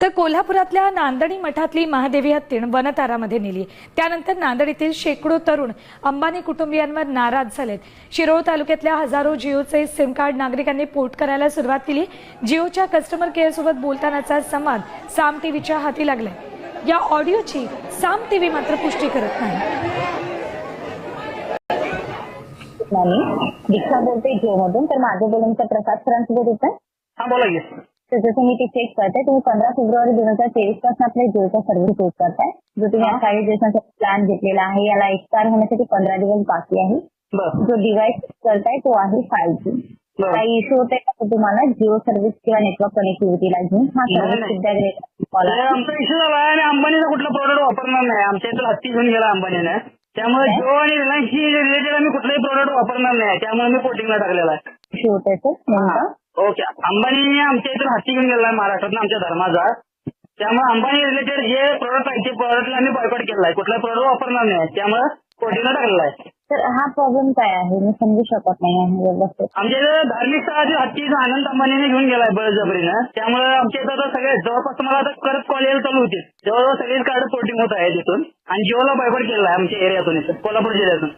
तर कोल्हापुरातल्या नांदणी मठातली महादेवी हत्तीण वनतारामध्ये नेली। त्यानंतर नांदेड येथील शेकडो तरुण अंबानी कुटुंबियांवर नाराज झालेत। शिरोळ तालुक्यातल्या हजारो जिओचे सिम कार्ड नागरिकांनी पोर्ट करायला सुरुवात केली। जिओच्या कस्टमर केअर सोबत बोलतानाचा संवाद साम टीव्हीच्या हाती लागलाय। या ऑडिओची साम टीव्ही मात्र पुष्टी करत नाही। दीक्षा बोलते जिओमधून। तर माझं बोलणं प्रसाद सरांसोबत होतं। हा बोला की। तर जसं मी ते चेक करते, तुम्ही 15 फेब्रुवारी 2023 पासून आपल्या जिओचा सर्व्हिस यूज करताय। जो तुम्ही 40 दिवसांचा प्लॅन घेतलेला आहे, याला एक्सपायर होण्यासाठी 15 दिवस बाकी आहे। जो डिव्हाइस करताय तो आहे 5G। काही इश्यू होते का तुम्हाला जिओ सर्व्हिस किंवा नेटवर्क कनेक्टिव्हिटीला घेऊन? हा सर्व्हिस सुद्धा आमचा इश्यू झाला आहे आणि अंबानीचा कुठला प्रोडक्ट वापरणार नाही। आमच्या इथं हत्ती घेऊन गेला अंबानीने, त्यामुळे जिओ आणि रिलायन्सशी रिलेटेड आम्ही कुठलाही प्रोडक्ट वापरणार नाही। त्यामुळे मी पोर्टिंगला टाकलेला आहे। इश्यू होते सर। ओके, अंबानी आमच्या इथून हत्ती घेऊन गेला आहे महाराष्ट्रात आमच्या धर्माचा। त्यामुळे अंबानी रिलेटेड जे प्रोडक्ट आहे ते प्रोडक्टला आम्ही बॉयकॉट केला आहे। कुठला प्रोडक्ट वापरणार नाही, त्यामुळे पोर्टिंगला टाकलेला आहे। तर हा प्रॉब्लेम काय आहे मी समजू शकत नाही आहे व्यवस्थित। आमच्या इथं धार्मिक स्थळातील हत्ती आनंद अंबानीने घेऊन गेलाय बळजबरीनं। त्यामुळे आमच्या इथं आता सगळे जवळपास तुम्हाला आता करत कॉल यायला चालू होतील। जवळजवळ सगळीच कार्ड पोर्टिंग होत आहे तिथून आणि जिओला बॉयकॉट केलेला आहे आमच्या एरियातून, इथं कोल्हापूर जिल्ह्यातून।